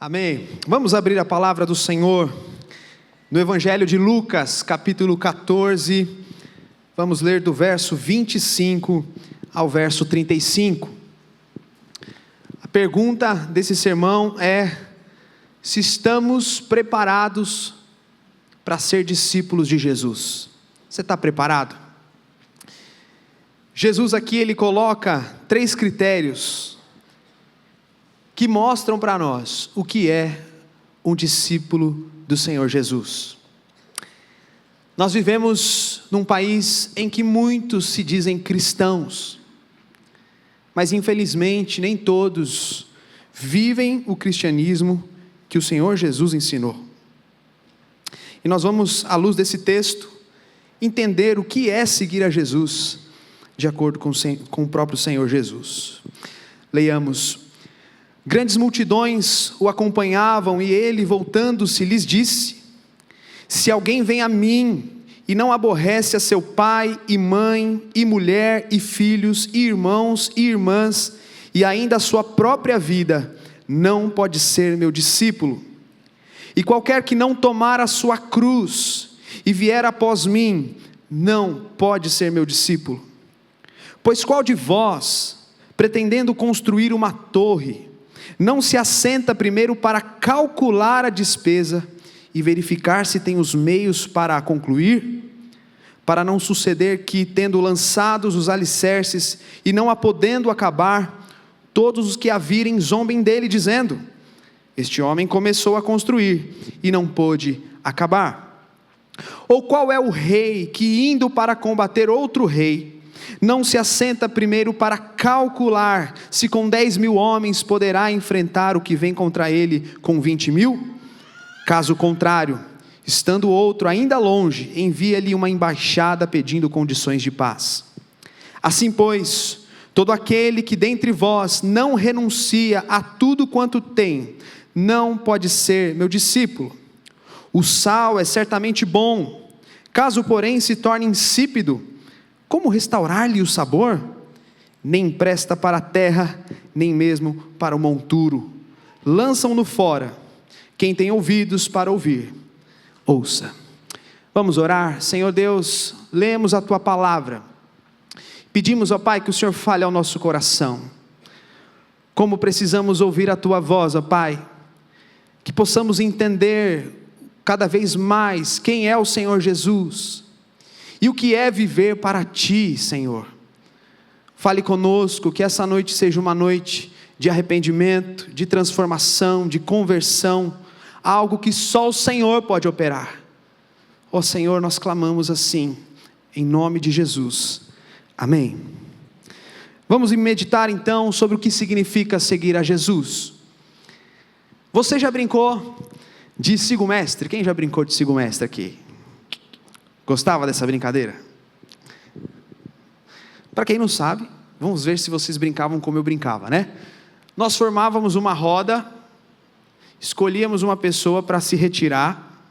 Amém. Vamos abrir a palavra do Senhor no Evangelho de Lucas, capítulo 14. Vamos ler do verso 25 ao verso 35. A pergunta desse sermão é: se estamos preparados para ser discípulos de Jesus? Você está preparado? Jesus aqui ele coloca 3 critérios que mostram para nós o que é um discípulo do Senhor Jesus. Nós vivemos num país em que muitos se dizem cristãos, mas infelizmente nem todos vivem o cristianismo que o Senhor Jesus ensinou. E nós vamos, à luz desse texto, entender o que é seguir a Jesus, de acordo com o próprio Senhor Jesus. Leiamos: grandes multidões o acompanhavam e ele, voltando-se, lhes disse: se alguém vem a mim e não aborrece a seu pai e mãe e mulher e filhos e irmãos e irmãs e ainda a sua própria vida, não pode ser meu discípulo. E qualquer que não tomar a sua cruz e vier após mim, não pode ser meu discípulo. Pois qual de vós, pretendendo construir uma torre, não se assenta primeiro para calcular a despesa e verificar se tem os meios para a concluir? Para não suceder que, tendo lançados os alicerces e não a podendo acabar, todos os que a virem zombem dele, dizendo: este homem começou a construir e não pôde acabar. Ou qual é o rei que, indo para combater outro rei, não se assenta primeiro para calcular se com 10.000 homens poderá enfrentar o que vem contra ele com 20.000? Caso contrário, estando outro ainda longe, envia-lhe uma embaixada pedindo condições de paz. Assim pois, todo aquele que dentre vós não renuncia a tudo quanto tem, não pode ser meu discípulo. O sal é certamente bom, caso porém se torne insípido, como restaurar-lhe o sabor? Nem presta para a terra, nem mesmo para o monturo. Lançam-no fora. Quem tem ouvidos para ouvir, ouça. Vamos orar. Senhor Deus, lemos a Tua palavra. Pedimos, ó Pai, que o Senhor fale ao nosso coração. Como precisamos ouvir a Tua voz, ó Pai. Que possamos entender cada vez mais quem é o Senhor Jesus. E o que é viver para Ti, Senhor? Fale conosco, que essa noite seja uma noite de arrependimento, de transformação, de conversão, algo que só o Senhor pode operar. Ó Senhor, nós clamamos assim, em nome de Jesus. Amém. Vamos meditar então sobre o que significa seguir a Jesus. Você já brincou de sigo mestre? Quem já brincou de sigo mestre aqui? Gostava dessa brincadeira? Para quem não sabe, vamos ver se vocês brincavam como eu brincava, né? Nós formávamos uma roda, escolhíamos uma pessoa para se retirar,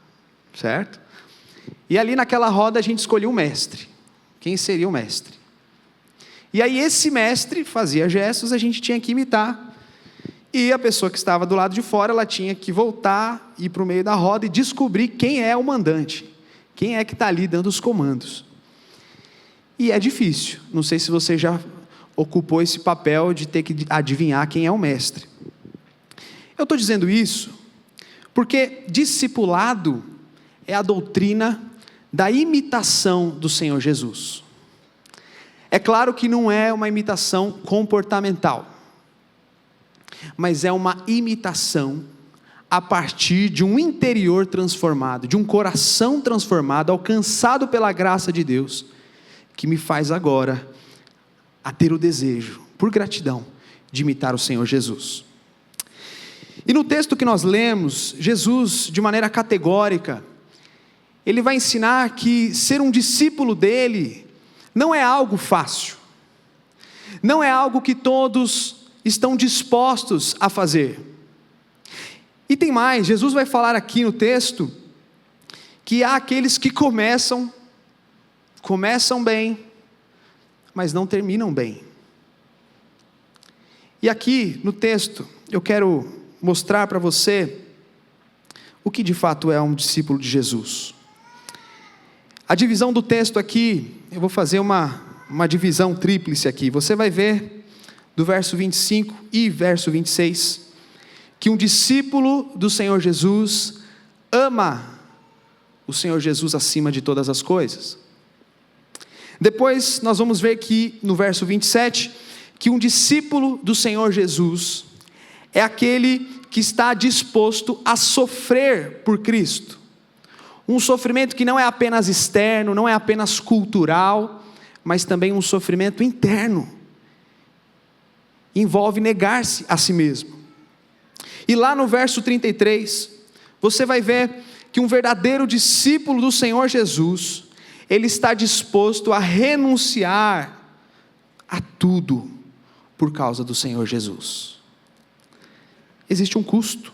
certo? E ali naquela roda a gente escolhia um mestre. Quem seria o mestre? E aí esse mestre fazia gestos, a gente tinha que imitar. E a pessoa que estava do lado de fora, ela tinha que voltar, ir para o meio da roda e descobrir quem é o mandante. Quem é que está ali dando os comandos? E é difícil. Não sei se você já ocupou esse papel de ter que adivinhar quem é o mestre. Eu estou dizendo isso porque discipulado é a doutrina da imitação do Senhor Jesus. É claro que não é uma imitação comportamental, mas é uma imitação a partir de um interior transformado, de um coração transformado, alcançado pela graça de Deus, que me faz agora a ter o desejo, por gratidão, de imitar o Senhor Jesus. E no texto que nós lemos, Jesus, de maneira categórica, ele vai ensinar que ser um discípulo dele não é algo fácil, não é algo que todos estão dispostos a fazer. E tem mais, Jesus vai falar aqui no texto, que há aqueles que começam bem, mas não terminam bem. E aqui no texto, eu quero mostrar para você o que de fato é um discípulo de Jesus. A divisão do texto aqui, eu vou fazer uma divisão tríplice aqui. Você vai ver do verso 25 e verso 26, que um discípulo do Senhor Jesus ama o Senhor Jesus acima de todas as coisas. Depois nós vamos ver que no verso 27, que um discípulo do Senhor Jesus é aquele que está disposto a sofrer por Cristo. Um sofrimento que não é apenas externo, não é apenas cultural, mas também um sofrimento interno. Envolve negar-se a si mesmo. E lá no verso 33, você vai ver que um verdadeiro discípulo do Senhor Jesus, ele está disposto a renunciar a tudo por causa do Senhor Jesus. Existe um custo.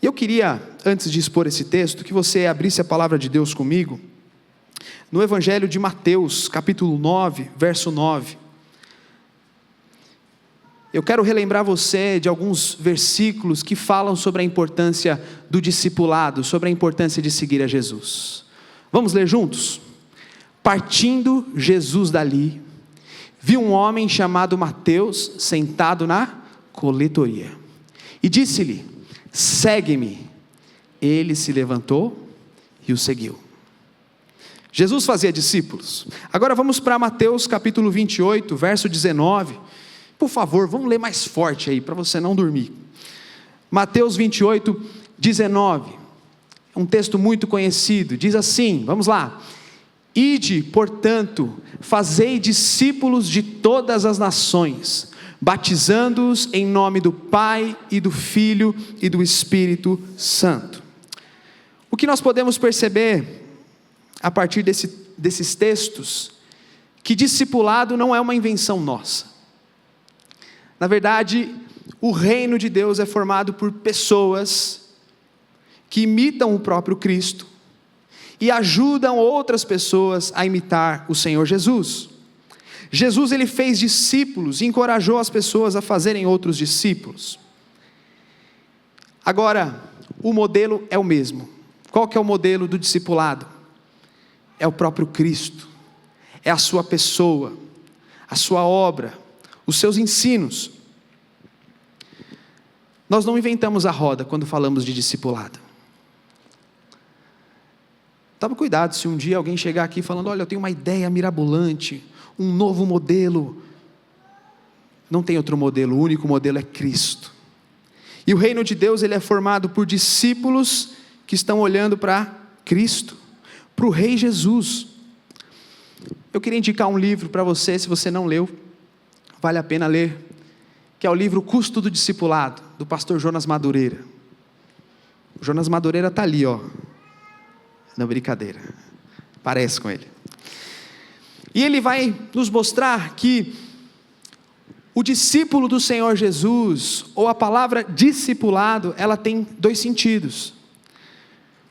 E eu queria, antes de expor esse texto, que você abrisse a palavra de Deus comigo, no Evangelho de Mateus, capítulo 9, verso 9. Eu quero relembrar você de alguns versículos que falam sobre a importância do discipulado, sobre a importância de seguir a Jesus. Vamos ler juntos? Partindo Jesus dali, viu um homem chamado Mateus sentado na coletoria, e disse-lhe: segue-me. Ele se levantou e o seguiu. Jesus fazia discípulos. Agora vamos para Mateus capítulo 28, verso 19. Por favor, vamos ler mais forte aí, para você não dormir. Mateus 28, 19. É um texto muito conhecido. Diz assim, vamos lá: ide, portanto, fazei discípulos de todas as nações, batizando-os em nome do Pai e do Filho e do Espírito Santo. O que nós podemos perceber a partir desses textos, que discipulado não é uma invenção nossa. Na verdade, o reino de Deus é formado por pessoas que imitam o próprio Cristo e ajudam outras pessoas a imitar o Senhor Jesus. Jesus, ele fez discípulos e encorajou as pessoas a fazerem outros discípulos. Agora, o modelo é o mesmo. Qual que é o modelo do discipulado? É o próprio Cristo, é a sua pessoa, a sua obra, os seus ensinos. Nós não inventamos a roda quando falamos de discipulado. Tome cuidado se um dia alguém chegar aqui falando: olha, eu tenho uma ideia mirabolante, um novo modelo. Não tem outro modelo, o único modelo é Cristo. E o reino de Deus, ele é formado por discípulos que estão olhando para Cristo, para o Rei Jesus. Eu queria indicar um livro para você, se você não leu, vale a pena ler, que é o livro O Custo do Discipulado, do pastor Jonas Madureira. O Jonas Madureira está ali, ó. Não, brincadeira, parece com ele. E ele vai nos mostrar que o discípulo do Senhor Jesus, ou a palavra discipulado, ela tem dois sentidos.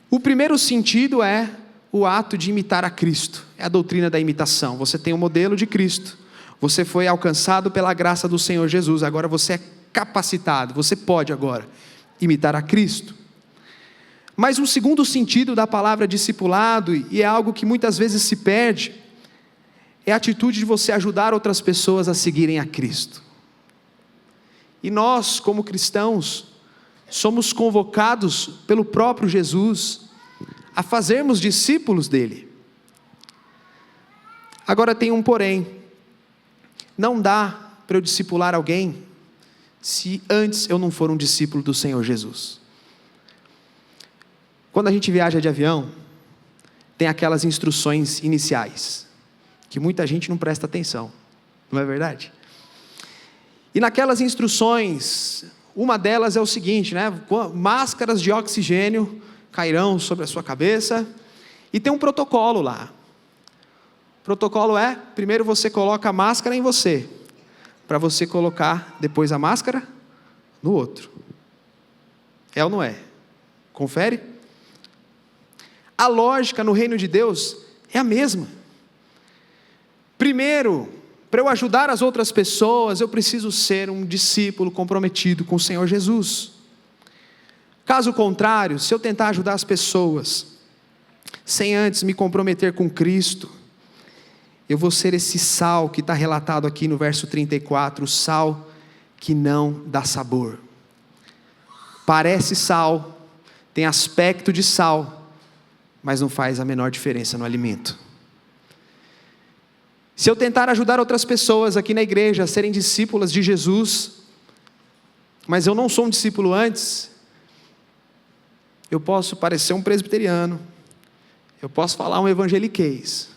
O primeiro sentido é o ato de imitar a Cristo, é a doutrina da imitação. Você tem o modelo de Cristo, você foi alcançado pela graça do Senhor Jesus, agora você é capacitado, você pode agora imitar a Cristo. Mas um segundo sentido da palavra discipulado, e é algo que muitas vezes se perde, é a atitude de você ajudar outras pessoas a seguirem a Cristo. E nós, como cristãos, somos convocados pelo próprio Jesus a fazermos discípulos dele. Agora tem um porém: não dá para eu discipular alguém se antes eu não for um discípulo do Senhor Jesus. Quando a gente viaja de avião, tem aquelas instruções iniciais, que muita gente não presta atenção, não é verdade? E naquelas instruções, uma delas é o seguinte, né? Máscaras de oxigênio cairão sobre a sua cabeça, e tem um protocolo lá. O protocolo é: primeiro você coloca a máscara em você, para você colocar depois a máscara no outro. É ou não é? Confere? A lógica no reino de Deus é a mesma. Primeiro, Para eu ajudar as outras pessoas, eu preciso ser um discípulo comprometido com o Senhor Jesus. Caso contrário, se eu tentar ajudar as pessoas, sem antes me comprometer com Cristo, eu vou ser esse sal que está relatado aqui no verso 34, o sal que não dá sabor. Parece sal, tem aspecto de sal, mas não faz a menor diferença no alimento. Se eu tentar ajudar outras pessoas aqui na igreja a serem discípulas de Jesus, mas eu não sou um discípulo antes, eu posso parecer um presbiteriano, eu posso falar um evangeliquez,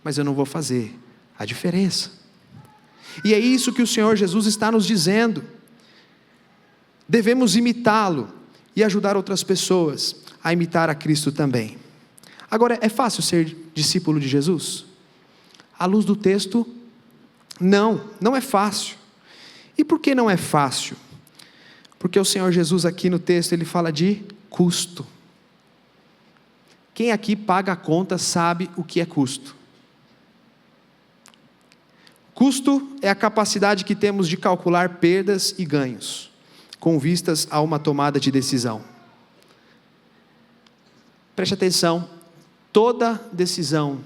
mas eu não vou fazer a diferença. E é isso que o Senhor Jesus está nos dizendo. Devemos imitá-lo e ajudar outras pessoas a imitar a Cristo também. Agora, é fácil ser discípulo de Jesus? À luz do texto, não é fácil. E por que não é fácil? Porque o Senhor Jesus aqui no texto, ele fala de custo. Quem aqui paga a conta sabe o que é custo. Custo é a capacidade que temos de calcular perdas e ganhos, com vistas a uma tomada de decisão. Preste atenção, toda decisão,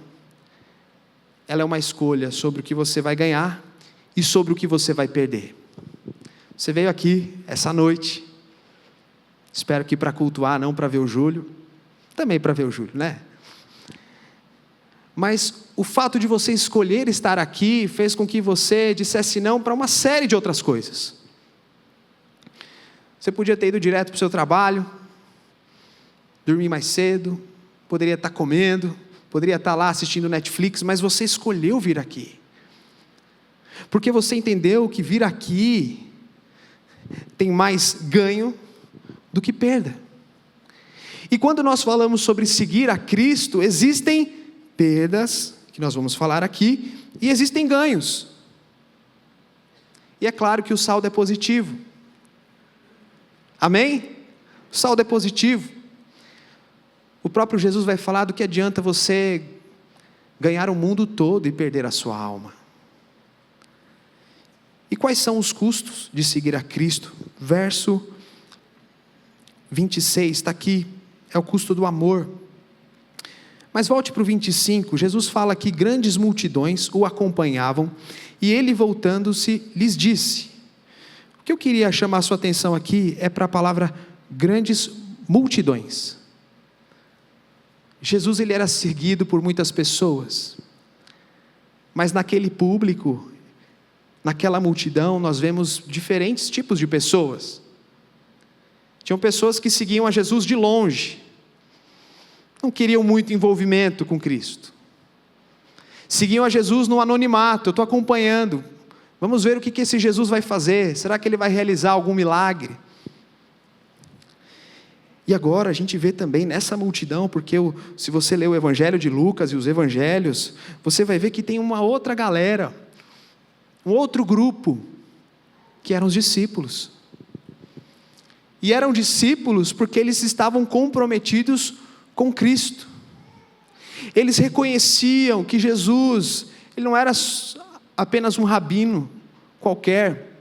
ela é uma escolha sobre o que você vai ganhar e sobre o que você vai perder. Você veio aqui essa noite, espero que para cultuar, não para ver o Júlio, também para ver o Júlio, né? Mas o fato de você escolher estar aqui fez com que você dissesse não para uma série de outras coisas. Você podia ter ido direto para o seu trabalho, dormir mais cedo, poderia estar comendo, poderia estar lá assistindo Netflix, mas você escolheu vir aqui. Porque você entendeu que vir aqui tem mais ganho do que perda. E quando nós falamos sobre seguir a Cristo, existem perdas, que nós vamos falar aqui, e existem ganhos. E é claro que o saldo é positivo. Amém? O saldo é positivo. O próprio Jesus vai falar do que adianta você ganhar o mundo todo e perder a sua alma. E quais são os custos de seguir a Cristo? Verso 26, está aqui, é o custo do amor. Mas volte para o 25, Jesus fala que grandes multidões o acompanhavam, e ele voltando-se lhes disse. O que eu queria chamar a sua atenção aqui é para a palavra grandes multidões. Jesus, ele era seguido por muitas pessoas, mas naquele público, naquela multidão, nós vemos diferentes tipos de pessoas. Tinham pessoas que seguiam a Jesus de longe, não queriam muito envolvimento com Cristo, seguiam a Jesus no anonimato, eu estou acompanhando, vamos ver o que esse Jesus vai fazer, será que ele vai realizar algum milagre? E agora a gente vê também nessa multidão, porque se você ler o Evangelho de Lucas e os Evangelhos, você vai ver que tem uma outra galera, um outro grupo, que eram os discípulos. E eram discípulos porque eles estavam comprometidos com Cristo. Eles reconheciam que Jesus, ele não era apenas um rabino qualquer,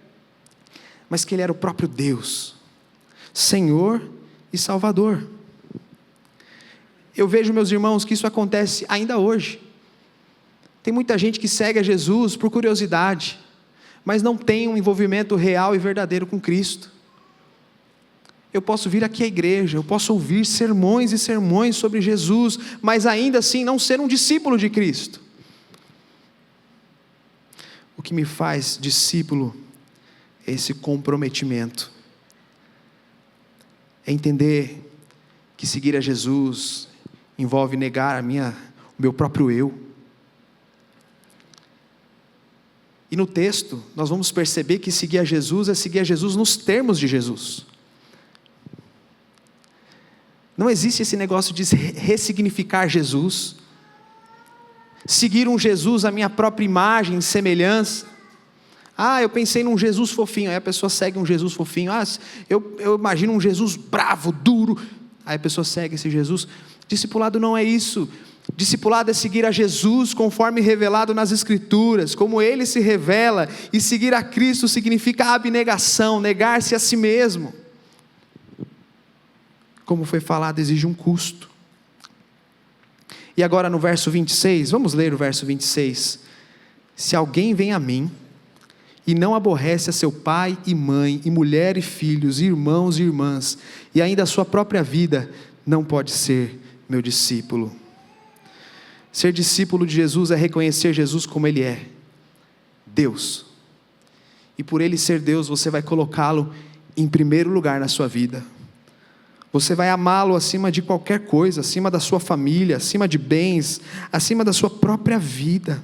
mas que ele era o próprio Deus, Senhor e Salvador. Eu vejo, meus irmãos, que isso acontece ainda hoje. Tem muita gente que segue a Jesus por curiosidade, mas não tem um envolvimento real e verdadeiro com Cristo. Eu posso vir aqui à igreja, eu posso ouvir sermões e sermões sobre Jesus, mas ainda assim não ser um discípulo de Cristo. O que me faz discípulo é esse comprometimento. É entender que seguir a Jesus envolve negar o meu próprio eu. E no texto, nós vamos perceber que seguir a Jesus é seguir a Jesus nos termos de Jesus. Não existe esse negócio de ressignificar Jesus, seguir um Jesus à minha própria imagem, semelhança. Eu pensei num Jesus fofinho, aí a pessoa segue um Jesus fofinho. Eu imagino um Jesus bravo, duro, aí a pessoa segue esse Jesus. Discipulado não é isso. Discipulado é seguir a Jesus conforme revelado nas Escrituras, como Ele se revela, e seguir a Cristo significa abnegação, negar-se a si mesmo. Como foi falado, exige um custo. E agora no verso 26, vamos ler o verso 26. Se alguém vem a mim, e não aborrece a seu pai e mãe, e mulher e filhos, e irmãos e irmãs, e ainda a sua própria vida, não pode ser meu discípulo. Ser discípulo de Jesus é reconhecer Jesus como Ele é, Deus. E por Ele ser Deus, você vai colocá-lo em primeiro lugar na sua vida. Você vai amá-lo acima de qualquer coisa, acima da sua família, acima de bens, acima da sua própria vida.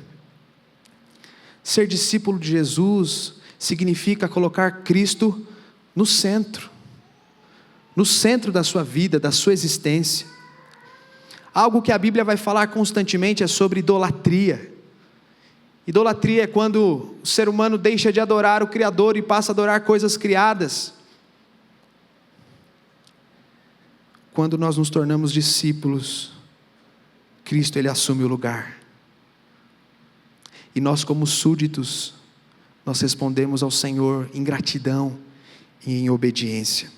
Ser discípulo de Jesus significa colocar Cristo no centro da sua vida, da sua existência. Algo que a Bíblia vai falar constantemente é sobre idolatria. Idolatria é quando o ser humano deixa de adorar o Criador e passa a adorar coisas criadas. Quando nós nos tornamos discípulos, Cristo Ele assume o lugar. E nós como súditos, nós respondemos ao Senhor em gratidão e em obediência.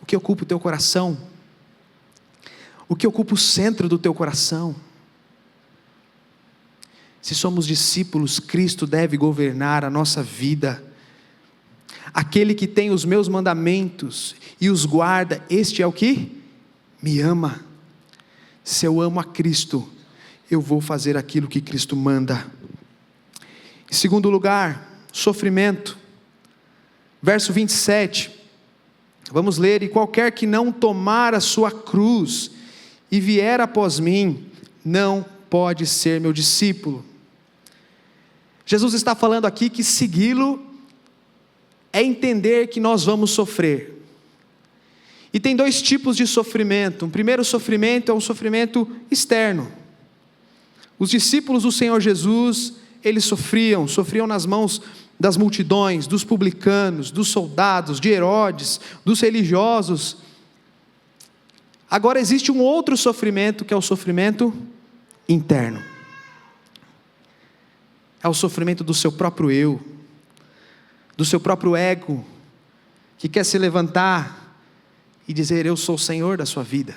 O que ocupa o teu coração? O que ocupa o centro do teu coração? Se somos discípulos, Cristo deve governar a nossa vida. Aquele que tem os meus mandamentos e os guarda, este é o que me ama. Se eu amo a Cristo, eu vou fazer aquilo que Cristo manda. Em segundo lugar, sofrimento. Verso 27, vamos ler: e qualquer que não tomar a sua cruz e vier após mim, não pode ser meu discípulo. Jesus está falando aqui que segui-lo é entender que nós vamos sofrer. E tem dois tipos de sofrimento. O primeiro sofrimento é um sofrimento externo. Os discípulos do Senhor Jesus, eles sofriam nas mãos das multidões, dos publicanos, dos soldados, de Herodes, dos religiosos. Agora existe um outro sofrimento, que é o sofrimento interno. É o sofrimento do seu próprio eu, do seu próprio ego, que quer se levantar e dizer: eu sou o Senhor da sua vida.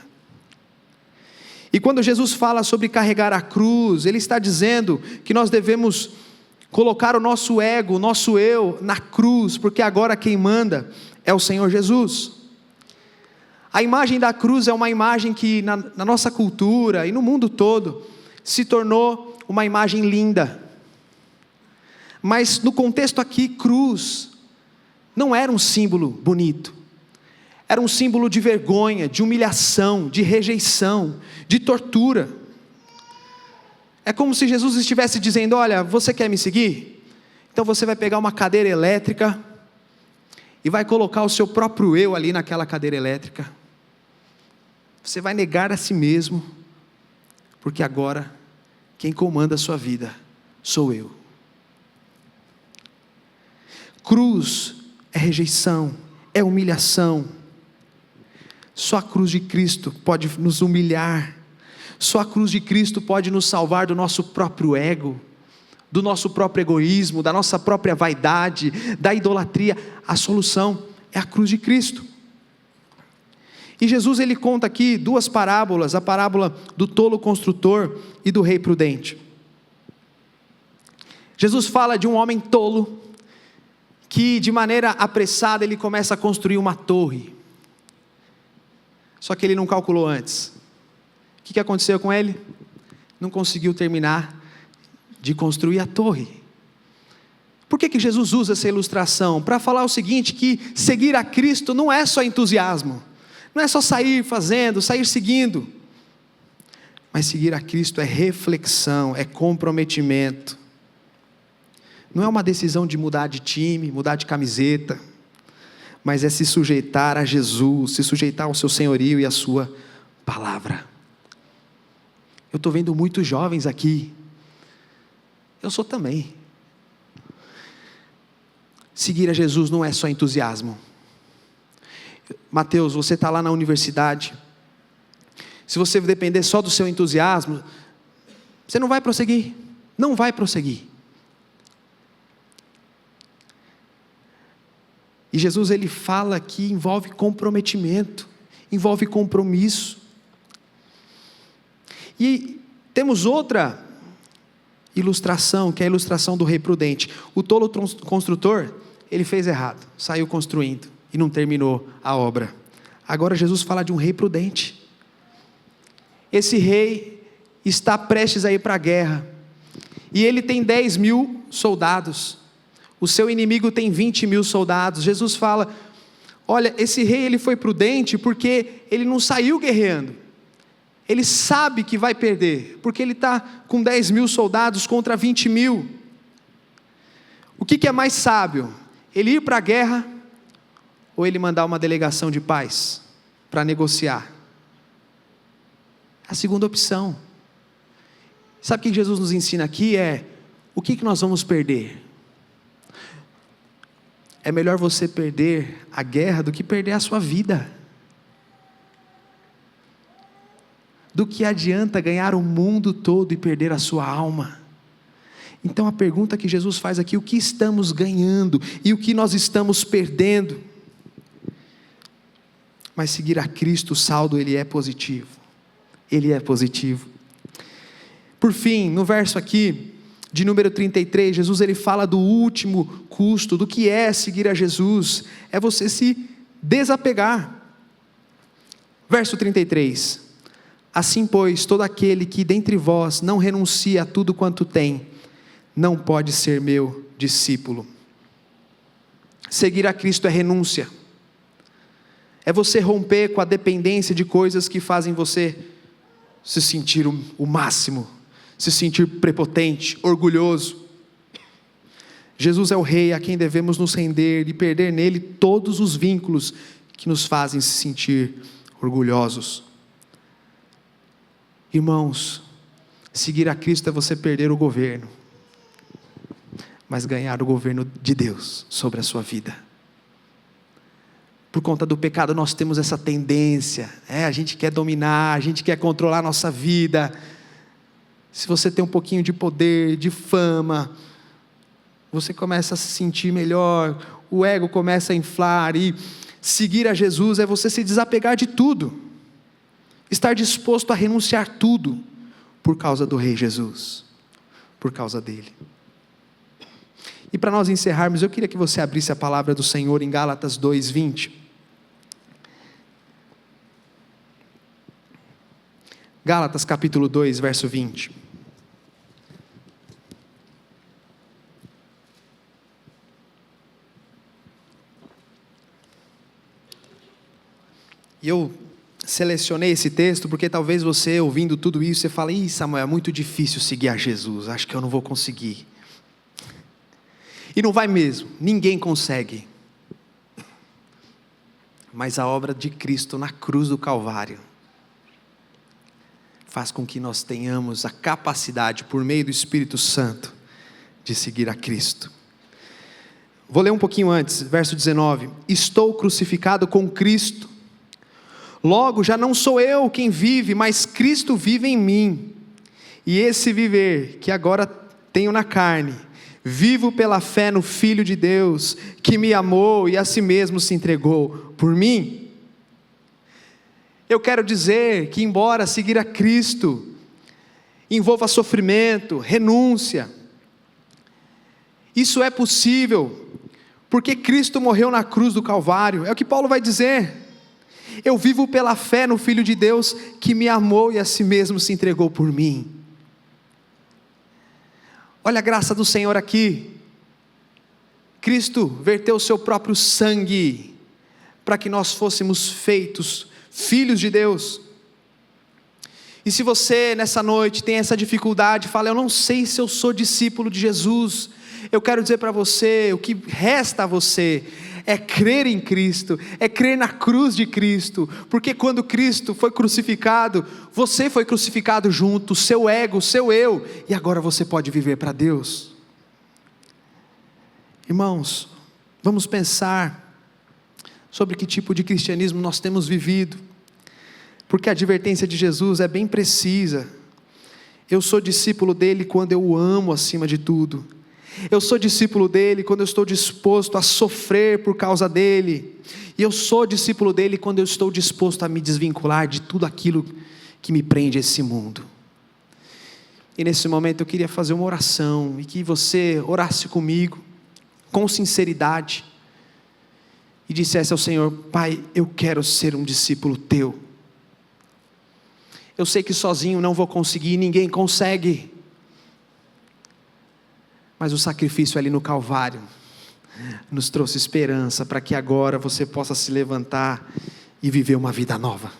E quando Jesus fala sobre carregar a cruz, Ele está dizendo que nós devemos colocar o nosso ego, o nosso eu na cruz, porque agora quem manda é o Senhor Jesus. A imagem da cruz é uma imagem que na nossa cultura e no mundo todo se tornou uma imagem linda. Mas no contexto aqui, cruz não era um símbolo bonito. Era um símbolo de vergonha, de humilhação, de rejeição, de tortura. É como se Jesus estivesse dizendo: olha, você quer me seguir? Então você vai pegar uma cadeira elétrica e vai colocar o seu próprio eu ali naquela cadeira elétrica. Você vai negar a si mesmo, porque agora quem comanda a sua vida sou eu. Cruz é rejeição, é humilhação. Só a cruz de Cristo pode nos humilhar. Só a cruz de Cristo pode nos salvar do nosso próprio ego, do nosso próprio egoísmo, da nossa própria vaidade, da idolatria. A solução é a cruz de Cristo. E Jesus, ele conta aqui duas parábolas: a parábola do tolo construtor e do rei prudente. Jesus fala de um homem tolo, que de maneira apressada ele começa a construir uma torre. Só que ele não calculou antes. O que aconteceu com ele? Não conseguiu terminar de construir a torre. Por que Jesus usa essa ilustração? Para falar o seguinte, que seguir a Cristo não é só entusiasmo, não é só sair fazendo, sair seguindo, mas seguir a Cristo é reflexão, é comprometimento. Não é uma decisão de mudar de time, mudar de camiseta, mas é se sujeitar a Jesus, se sujeitar ao seu senhorio e à sua palavra. Eu estou vendo muitos jovens aqui, eu sou também. Seguir a Jesus não é só entusiasmo. Mateus, você está lá na universidade, se você depender só do seu entusiasmo, você não vai prosseguir, não vai prosseguir. E Jesus, ele fala que envolve comprometimento, envolve compromisso. E temos outra ilustração, que é a ilustração do rei prudente. O tolo construtor, ele fez errado, saiu construindo e não terminou a obra. Agora Jesus fala de um rei prudente. Esse rei está prestes a ir para a guerra, e ele tem 10.000 soldados, o seu inimigo tem 20.000 soldados. Jesus fala, olha, esse rei ele foi prudente porque ele não saiu guerreando, ele sabe que vai perder, porque ele está com 10.000 soldados contra 20.000, o que é mais sábio, ele ir para a guerra, ou ele mandar uma delegação de paz, para negociar? A segunda opção. Sabe o que Jesus nos ensina aqui? O que nós vamos perder? É melhor você perder a guerra do que perder a sua vida. Do que adianta ganhar o mundo todo e perder a sua alma? Então a pergunta que Jesus faz aqui, o que estamos ganhando e o que nós estamos perdendo? Mas seguir a Cristo, o saldo ele é positivo. Ele é positivo. Por fim, no verso aqui, de número 33, Jesus ele fala do último custo, do que é seguir a Jesus, é você se desapegar. Verso 33, assim pois, todo aquele que dentre vós não renuncia a tudo quanto tem, não pode ser meu discípulo. Seguir a Cristo é renúncia, é você romper com a dependência de coisas que fazem você se sentir o máximo, se sentir prepotente, orgulhoso. Jesus é o rei a quem devemos nos render e perder nele todos os vínculos que nos fazem se sentir orgulhosos. Irmãos, seguir a Cristo é você perder o governo, mas ganhar o governo de Deus sobre a sua vida. Por conta do pecado nós temos essa tendência, a gente quer dominar, a gente quer controlar a nossa vida. Se você tem um pouquinho de poder, de fama, você começa a se sentir melhor, o ego começa a inflar, e seguir a Jesus é você se desapegar de tudo, estar disposto a renunciar tudo, por causa do Rei Jesus, por causa dele. E para nós encerrarmos, eu queria que você abrisse a palavra do Senhor em Gálatas 2:20. Gálatas capítulo 2, verso 20. E eu selecionei esse texto porque talvez você, ouvindo tudo isso, você fale, ih Samuel, é muito difícil seguir a Jesus, acho que eu não vou conseguir. E não vai mesmo, ninguém consegue. Mas a obra de Cristo na cruz do Calvário faz com que nós tenhamos a capacidade, por meio do Espírito Santo, de seguir a Cristo. Vou ler um pouquinho antes, verso 19. Estou crucificado com Cristo, logo já não sou eu quem vive, mas Cristo vive em mim. E esse viver que agora tenho na carne, vivo pela fé no Filho de Deus, que me amou e a si mesmo se entregou por mim. Eu quero dizer que embora seguir a Cristo envolva sofrimento, renúncia, isso é possível, porque Cristo morreu na cruz do Calvário, é o que Paulo vai dizer. Eu vivo pela fé no Filho de Deus, que me amou e a si mesmo se entregou por mim. Olha a graça do Senhor aqui. Cristo verteu o seu próprio sangue, para que nós fôssemos feitos filhos de Deus. E se você nessa noite tem essa dificuldade, fala, eu não sei se eu sou discípulo de Jesus, eu quero dizer para você, o que resta a você, é crer em Cristo, é crer na cruz de Cristo, porque quando Cristo foi crucificado, você foi crucificado junto, o seu ego, o seu eu, e agora você pode viver para Deus. Irmãos, vamos pensar sobre que tipo de cristianismo nós temos vivido, porque a advertência de Jesus é bem precisa. Eu sou discípulo dele quando eu o amo acima de tudo. Eu sou discípulo dele quando eu estou disposto a sofrer por causa dele. E eu sou discípulo dele quando eu estou disposto a me desvincular de tudo aquilo que me prende a esse mundo. E nesse momento eu queria fazer uma oração, e que você orasse comigo, com sinceridade, e dissesse ao Senhor: Pai, eu quero ser um discípulo teu. Eu sei que sozinho não vou conseguir, ninguém consegue, mas o sacrifício ali no Calvário nos trouxe esperança para que agora você possa se levantar e viver uma vida nova.